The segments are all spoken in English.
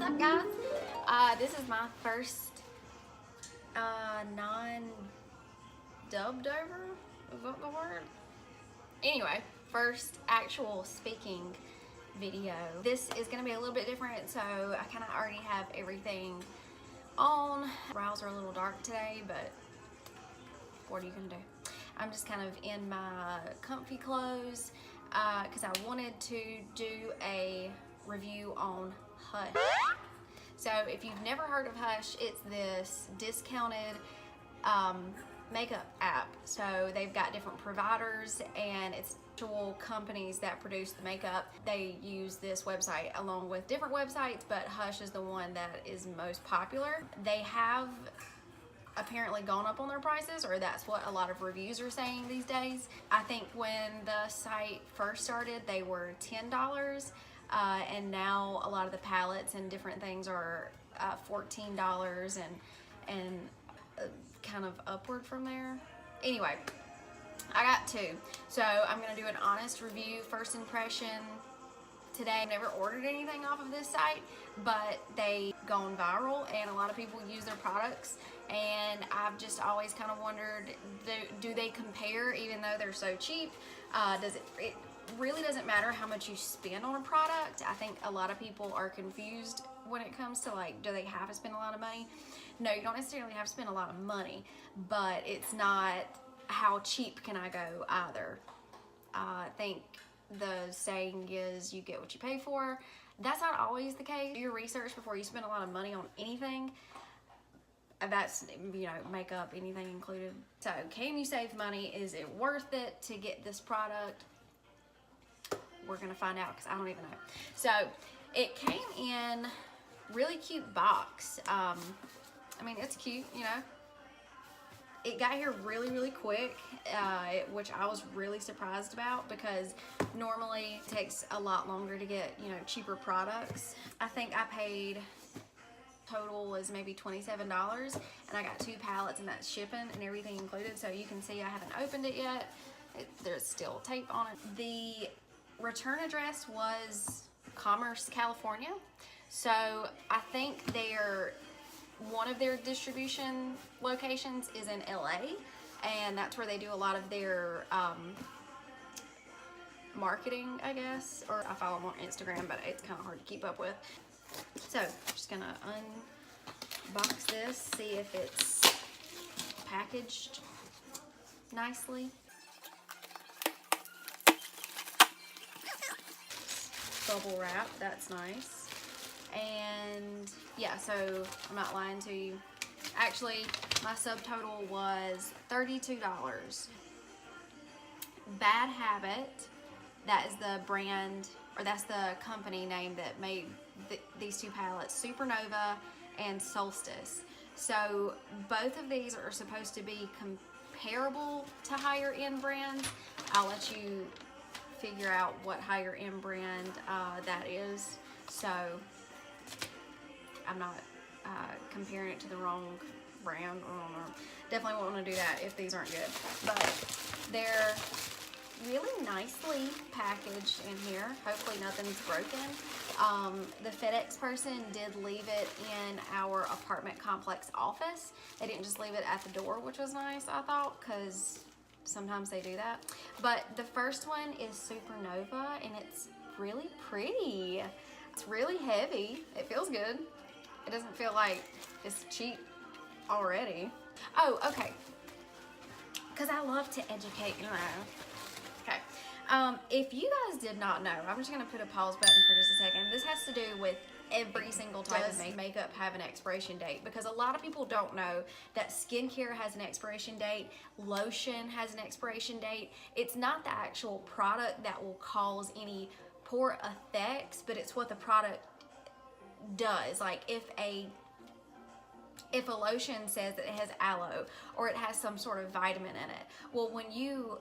up, guys? This is my first non-dubbed over. Is that the word? Anyway, first actual speaking video. This is going to be a little bit different, so I kind of already have everything on. Brows are a little dark today, but what are you going to do? I'm just kind of in my comfy clothes because I wanted to do a review on Hush. So if you've never heard of Hush, it's this discounted makeup app. So they've got different providers and it's actual companies that produce the makeup. They use this website along with different websites, but Hush is the one that is most popular. They have apparently gone up on their prices, or that's what a lot of reviews are saying these days. I think when the site first started, they were $10. And now a lot of the palettes and different things are $14 and kind of upward from there. Anyway, I got two. So I'm gonna do an honest review, first impression today. I've never ordered anything off of this site, but they've gone viral and a lot of people use their products. And I've just always kind of wondered, do they compare even though they're so cheap? It really doesn't matter how much you spend on a product. I think a lot of people are confused when it comes to like, do they have to spend a lot of money? No, you don't necessarily have to spend a lot of money, but it's not how cheap can I go either. I think the saying is you get what you pay for. That's not always the case. Do your research before you spend a lot of money on anything. That's, you know, makeup, anything included. So can you save money? Is it worth it to get this product? We're gonna find out because I don't even know. So it came in really cute box. I mean, it's cute, you know. It got here really quick, which I was really surprised about because normally it takes a lot longer to get, you know, cheaper products. I think I paid, total is maybe $27, and I got 2 palettes and that's shipping and everything included. So you can see I haven't opened it yet. There's still tape on it. The return address was Commerce, California. So I think one of their distribution locations is in LA, and that's where they do a lot of their marketing, I guess, or I follow them on Instagram, but it's kind of hard to keep up with. So just gonna unbox this, see if it's packaged nicely. Bubble wrap, that's nice. And yeah, so I'm not lying to you. Actually, my subtotal was $32. Bad Habit, that is the brand, or that's the company name that made these 2 palettes, Supernova and Solstice. So both of these are supposed to be comparable to higher end brands. I'll let you figure out what higher end brand that is. So I'm not comparing it to the wrong brand. Definitely won't want to do that if these aren't good. But they're really nicely packaged in here. Hopefully nothing's broken. The FedEx person did leave it in our apartment complex office. They didn't just leave it at the door, which was nice, I thought, because sometimes they do that. But the first one is Supernova, and it's really pretty. It's really heavy. It feels good. It doesn't feel like it's cheap already. Oh, okay. Because I love to educate, you know. Okay. If you guys did not know, I'm just going to put a pause button for just a second. This has to do with every single type of makeup have an expiration date, because a lot of people don't know that skincare has an expiration date, lotion has an expiration date. It's not the actual product that will cause any poor effects, but it's what the product does. Like if a lotion says that it has aloe or it has some sort of vitamin in it, well, when you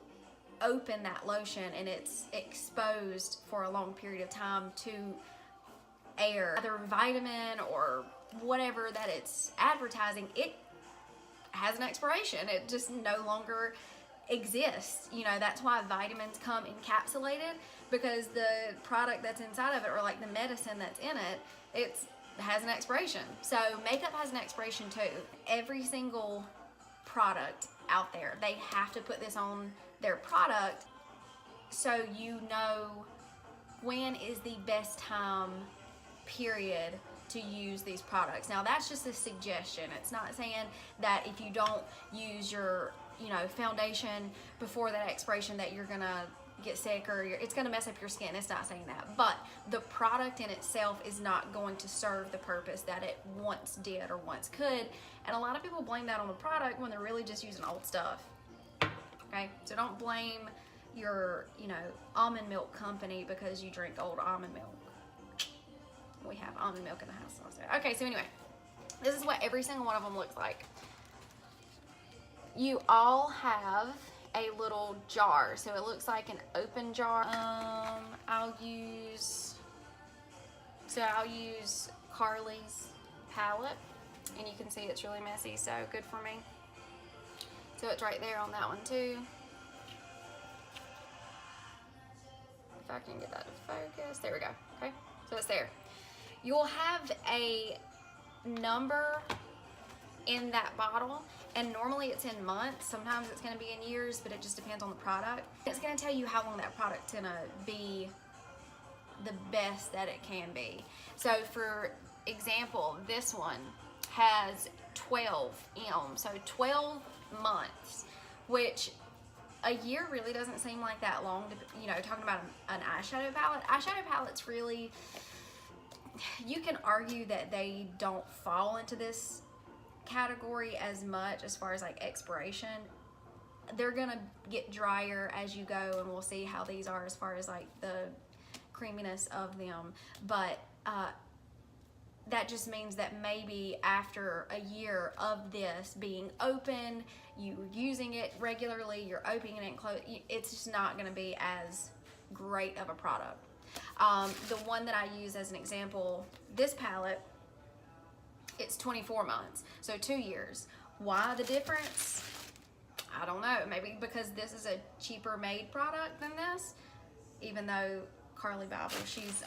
open that lotion and it's exposed for a long period of time to air, either vitamin or whatever that it's advertising, it has an expiration. It just no longer exists. You know, that's why vitamins come encapsulated, because the product that's inside of it, or like the medicine that's in it, it's has an expiration. So makeup has an expiration too. Every single product out there, they have to put this on their product so you know when is the best time period to use these products. Now that's just a suggestion. It's not saying that if you don't use your, you know, foundation before that expiration that you're gonna get sick or it's gonna mess up your skin. It's not saying that. But the product in itself is not going to serve the purpose that it once did or once could. And a lot of people blame that on the product when they're really just using old stuff. Okay, so don't blame your, you know, almond milk company because you drink old almond milk. We have almond milk in the house also. Okay, so anyway, this is what every single one of them looks like. You all have a little jar, so it looks like an open jar. I'll use Carly's palette, and you can see it's really messy, so good for me. So it's right there on that one too. If I can get that to focus, there we go. Okay, so it's there. You'll have a number in that bottle, and normally it's in months. Sometimes it's going to be in years, but it just depends on the product. It's going to tell you how long that product's going to be the best that it can be. So for example, this one has 12 M, so 12 months, which a year really doesn't seem like that long to, you know, talking about an eyeshadow palette. Eyeshadow palettes really, you can argue that they don't fall into this category as much as far as like expiration. They're gonna get drier as you go, and we'll see how these are as far as like the creaminess of them. But that just means that maybe after a year of this being open, you using it regularly, you're opening it and closing, it's just not gonna be as great of a product. The one that I use as an example, this palette, it's 24 months, so 2 years. Why the difference? I don't know. Maybe because this is a cheaper made product than this, even though Carly Bible, she's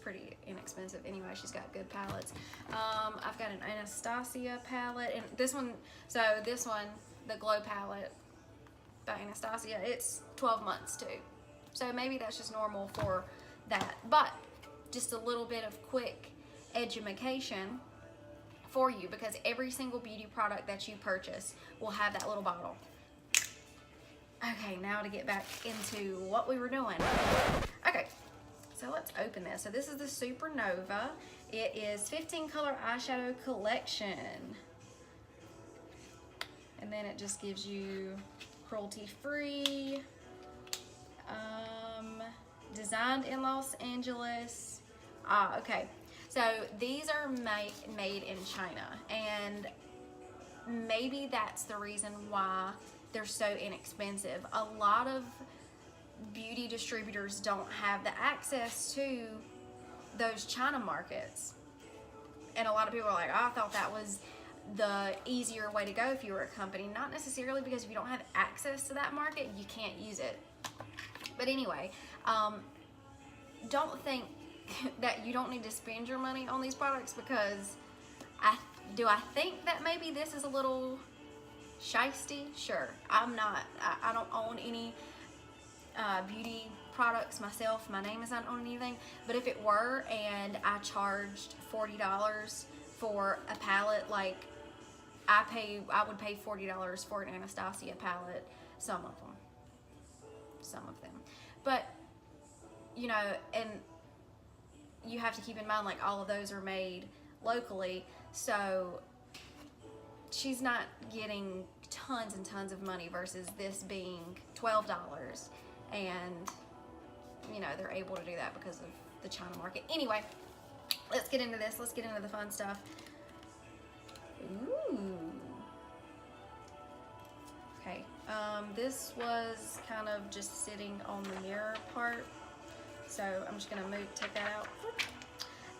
pretty inexpensive anyway. She's got good palettes. I've got an Anastasia palette, and this one, the Glow palette by Anastasia, it's 12 months too. So maybe that's just normal for that. But just a little bit of quick education for you, because every single beauty product that you purchase will have that little bottle. Okay, now to get back into what we were doing. Okay, so let's open this. So this is the Supernova. It is 15 color eyeshadow collection. And then it just gives you cruelty free, designed in Los Angeles. Okay, so these are made in China, and maybe that's the reason why they're so inexpensive. A lot of beauty distributors don't have the access to those China markets, and a lot of people are like, oh, I thought that was the easier way to go if you were a company. Not necessarily, because if you don't have access to that market, you can't use it. But anyway, don't think that you don't need to spend your money on these products, because I think that maybe this is a little shisty? Sure. I don't own any beauty products myself. My name isn't on anything. But if it were and I charged $40 for a palette, like I would pay $40 for an Anastasia palette. Some of them. But you know, and you have to keep in mind, like, all of those are made locally, so she's not getting tons and tons of money versus this being $12, and you know, they're able to do that because of the China market. Anyway, let's get into this. Let's get into the fun stuff. Ooh. Okay, this was kind of just sitting on the mirror part, so I'm just gonna take that out.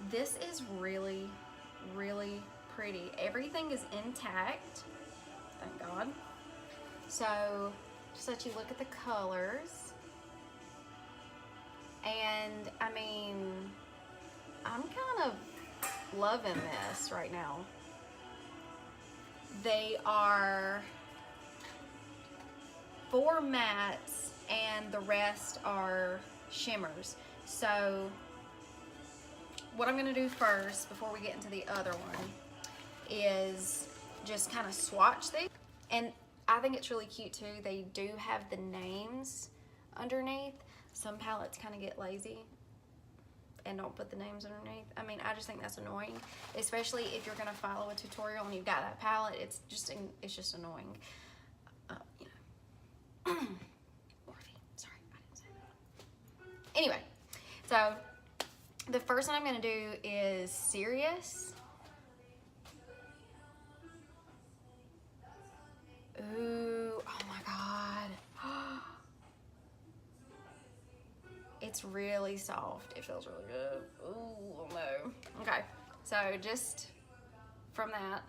This is really, really pretty. Everything is intact, thank God. So just let you look at the colors, and I mean, I'm kind of loving this right now. They are 4 mattes and the rest are shimmers. So what I'm gonna do first before we get into the other one is just kind of swatch these. And I think it's really cute too. They do have the names underneath. Some palettes kind of get lazy and don't put the names underneath. I mean, I just think that's annoying, especially if you're gonna follow a tutorial and you've got that palette. It's just annoying. You know. Morphe, sorry, I didn't say that. Anyway, so the first one I'm gonna do is Serious. Ooh, oh my God. It's really soft. It feels really good. Ooh, no. Okay, so just from that,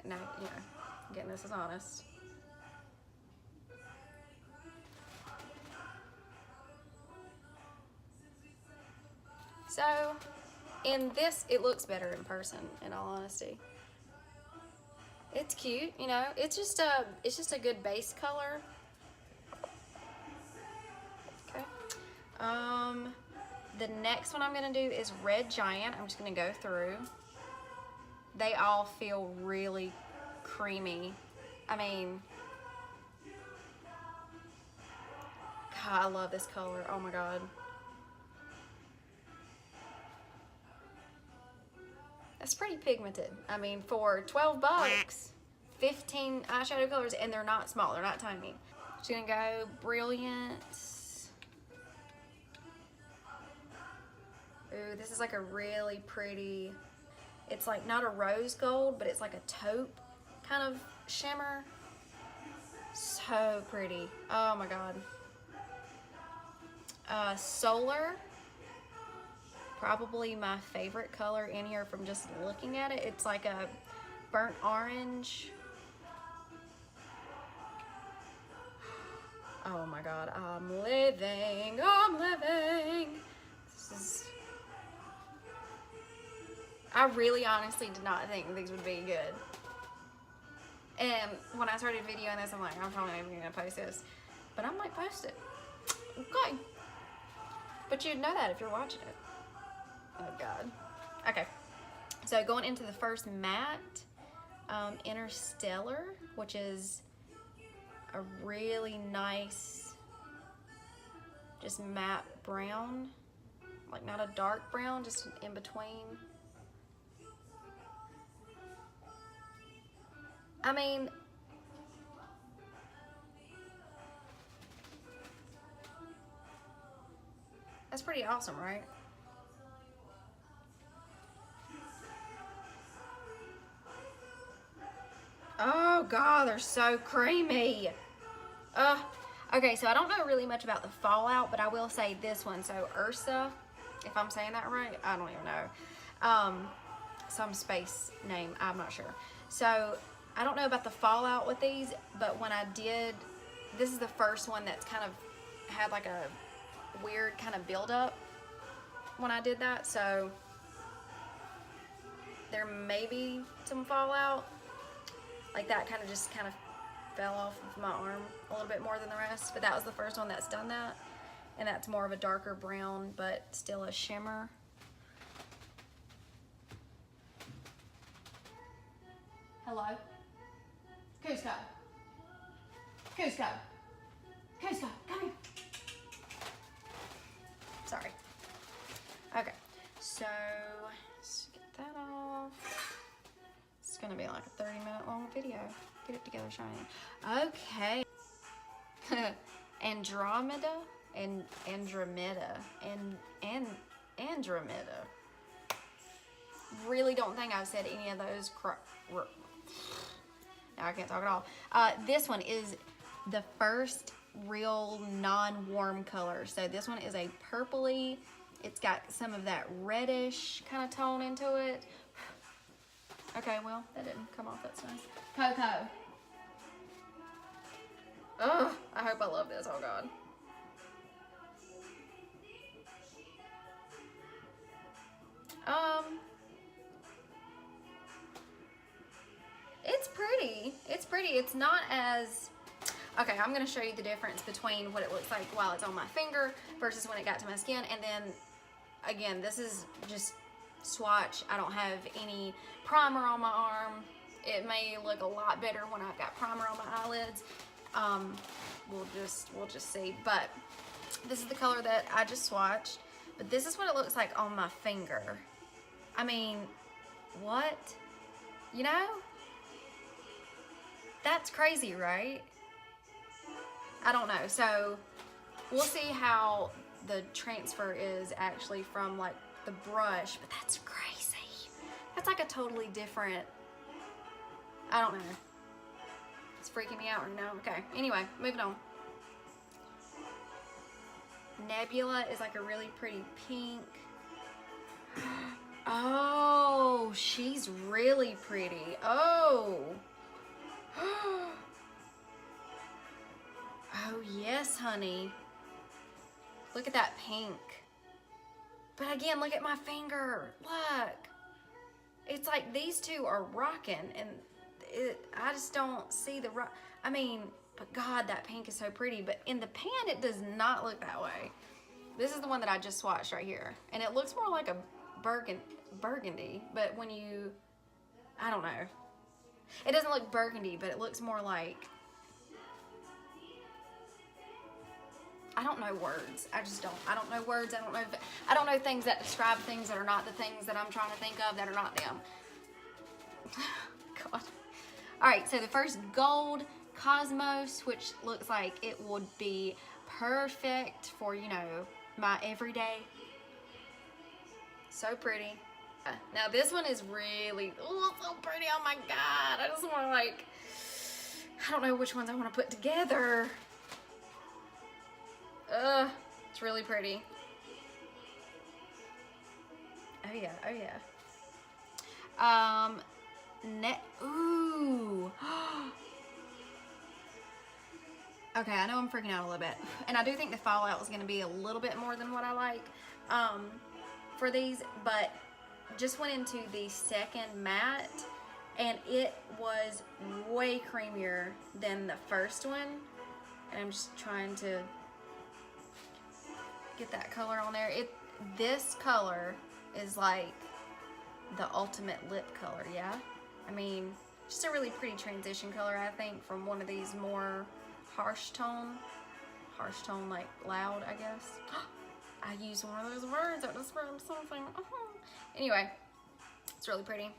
no, you know, again, this is honest. So, in this, it looks better in person, in all honesty. It's cute, you know. It's just a good base color. Okay. The next one I'm gonna do is Red Giant. I'm just gonna go through. They all feel really creamy. I mean, God, I love this color. Oh my God. That's pretty pigmented. I mean, for 12 bucks, 15 eyeshadow colors, and they're not small, they're not tiny. Just gonna go Brilliance. Ooh, this is like a really pretty, it's like not a rose gold, but it's like a taupe kind of shimmer. So pretty. Oh my God. Solar. Probably my favorite color in here from just looking at it. It's like a burnt orange. Oh my God, I'm living, I'm living. This is, I really honestly did not think these would be good. And when I started videoing this, I'm like, I'm probably never gonna post this. But I might post it. Okay. But you'd know that if you're watching it. Oh God. Okay, so going into the first matte, Interstellar, which is a really nice, just matte brown, like not a dark brown, just in between. I mean, that's pretty awesome, right? Oh God, they're so creamy. Okay, so I don't know really much about the Fallout, but I will say this one. So Ursa, if I'm saying that right, I don't even know. Some space name, I'm not sure. So I don't know about the Fallout with these, but when I did, this is the first one that's kind of had like a weird kind of build-up when I did that. So there may be some Fallout. Like that kind of just kind of fell off of my arm a little bit more than the rest, but that was the first one that's done that. And that's more of a darker brown, but still a shimmer. Hello? Cusco. Cusco. Cusco, come here. Sorry. Okay, so let's get that off. It's gonna be like a 30-minute long video. Get it together, Shiny. Okay. Andromeda. Really don't think I've said any of those. Now I can't talk at all. This one is the first real non-warm color. So this one is a purpley. It's got some of that reddish kind of tone into it. Okay, well, that didn't come off. That's nice. Cocoa. Ugh, I hope I love this. Oh, God. pretty. It's pretty. It's not as... Okay, I'm going to show you the difference between what it looks like while it's on my finger versus when it got to my skin. And then, again, this is just swatch. I don't have any primer on my arm. It may look a lot better when I've got primer on my eyelids. We'll just see. But this is the color that I just swatched. But this is what it looks like on my finger. I mean, what? You know? That's crazy, right? I don't know. So we'll see how the transfer is actually from like the brush, but that's crazy. That's like a totally different, I don't know. It's freaking me out right now. Okay, anyway, moving on. Nebula is like a really pretty pink. Oh, she's really pretty. Oh. Oh, yes, honey. Look at that pink. But again, look at my finger. Look. It's like these two are rocking, and I just don't see the rock. I mean, but God, that pink is so pretty. But in the pan, it does not look that way. This is the one that I just swatched right here. And it looks more like a burgundy. But when you, I don't know. It doesn't look burgundy, but it looks more like, I don't know words. I just don't. I don't know words. I don't know things that describe things that are not the things that I'm trying to think of that are not them. God. All right, so the first gold Cosmos, which looks like it would be perfect for, you know, my everyday. So pretty. Now this one is really, oh, so pretty. Oh my God. I just want to like, I don't know which ones I want to put together. It's really pretty. Oh yeah, oh yeah. Ooh. Okay, I know I'm freaking out a little bit. And I do think the fallout was gonna be a little bit more than what I like for these, but just went into the second matte and it was way creamier than the first one. And I'm just trying to get that color on there. This color is like the ultimate lip color, yeah? I mean, just a really pretty transition color, I think, from one of these more harsh tone, like loud, I guess. I used one of those words that describes something. Anyway, it's really pretty.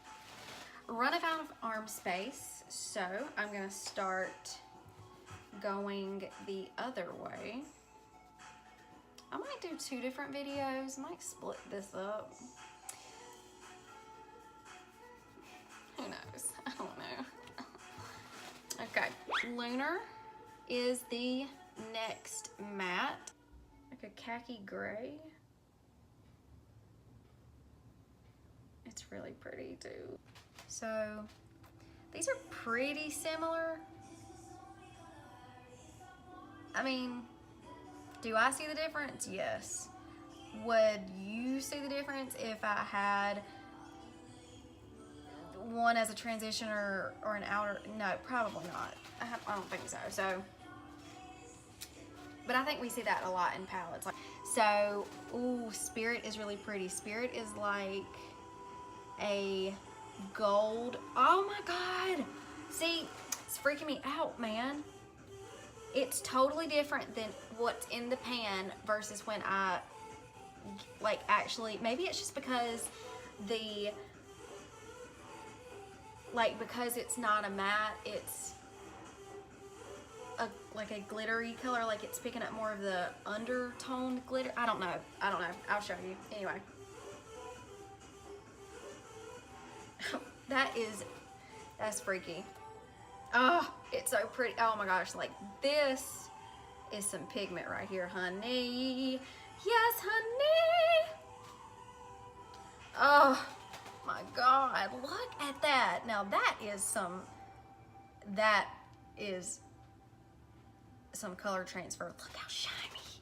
Running out of arm space, so I'm gonna start going the other way. I might do 2 different videos. I might split this up. Who knows? I don't know. Okay, Lunar is the next matte. Like a khaki gray. It's really pretty too. So these are pretty similar. I mean, do I see the difference? Yes. Would you see the difference if I had one as a transition or an outer? No, probably not. I don't think so. But I think we see that a lot in palettes. So, ooh, Spirit is really pretty. Spirit is like a gold. Oh my God. See, it's freaking me out, man. It's totally different than what's in the pan versus when I, like, actually, maybe it's just because because it's not a matte, it's like a glittery color, like it's picking up more of the undertone glitter. I don't know. I'll show you. Anyway. That's freaky. Oh, it's so pretty. Oh my gosh, like this is some pigment right here, honey. Yes, honey. Oh my God, look at that. Now that is some color transfer. Look how shiny.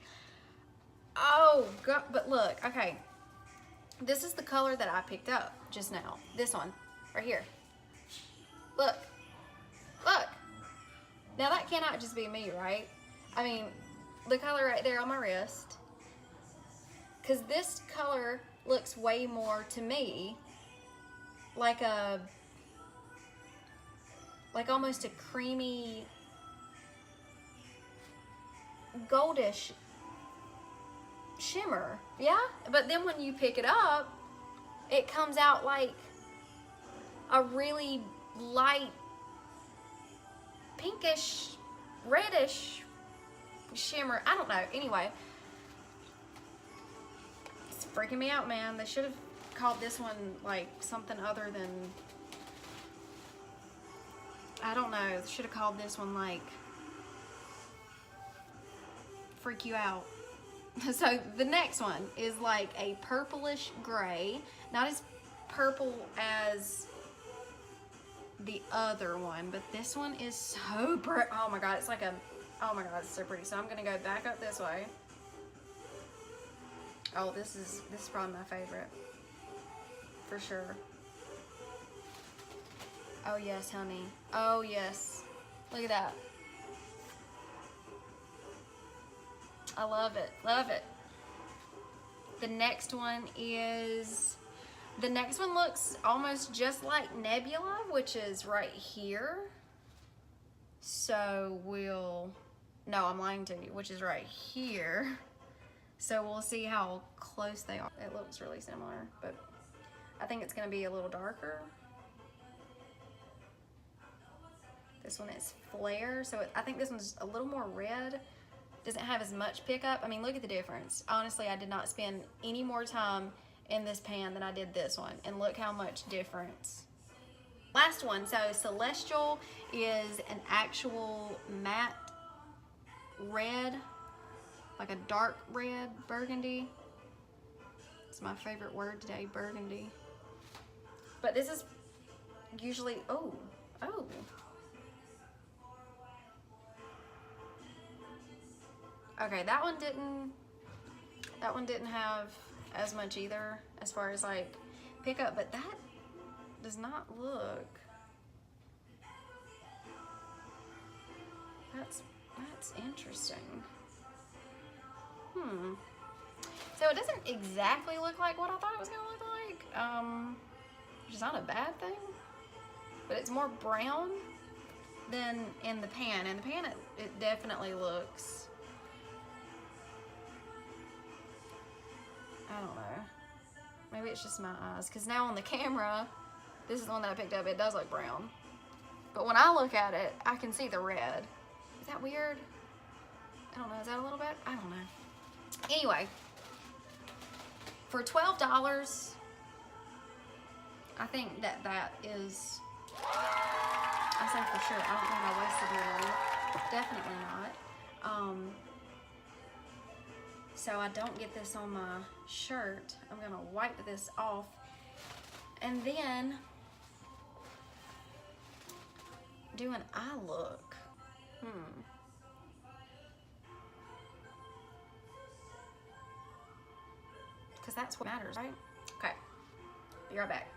Oh God, but look, okay. This is the color that I picked up just now. This one, right here. Look. Look. Now that cannot just be me, right? I mean, the color right there on my wrist. Because this color looks way more to me like almost a creamy, goldish shimmer. Yeah? But then when you pick it up, it comes out like a really light pinkish, reddish shimmer. I don't know. Anyway, it's freaking me out, man. They should have called this one like something other than, I don't know. They should have called this one like Freak You Out. So the next one is like a purplish gray, not as purple as the other one, but this one is so pretty. Oh my god, it's like a, oh my god, it's so pretty. So I'm gonna go back up this way. Oh, this is probably my favorite for sure. Oh yes, honey. Oh yes, look at that. I love it, love it. The next one looks almost just like Nebula, which is right here. So no, I'm lying to you, which is right here. So we'll see how close they are. It looks really similar, but I think it's gonna be a little darker. This one is Flare, so I think this one's a little more red. Doesn't have as much pickup. I mean, look at the difference. Honestly, I did not spend any more time in this pan than I did this one, and look how much difference. Last one, so Celestial is an actual matte red, like a dark red burgundy. It's my favorite word today, burgundy. But this is usually, oh. Okay, that one didn't have as much either as far as like pickup, but that does not look, that's interesting. So it doesn't exactly look like what I thought it was gonna look like, which is not a bad thing, but it's more brown than in the pan. In the pan, it definitely looks, I don't know. Maybe it's just my eyes, because now on the camera, this is the one that I picked up, it does look brown. But when I look at it, I can see the red. Is that weird? I don't know, is that a little bit? I don't know. Anyway, for $12, I think that is, I say for sure, I don't think I wasted any money. Definitely not. So I don't get this on my shirt. I'm gonna wipe this off and then do an eye look. Because that's what matters, right? Okay, be right back.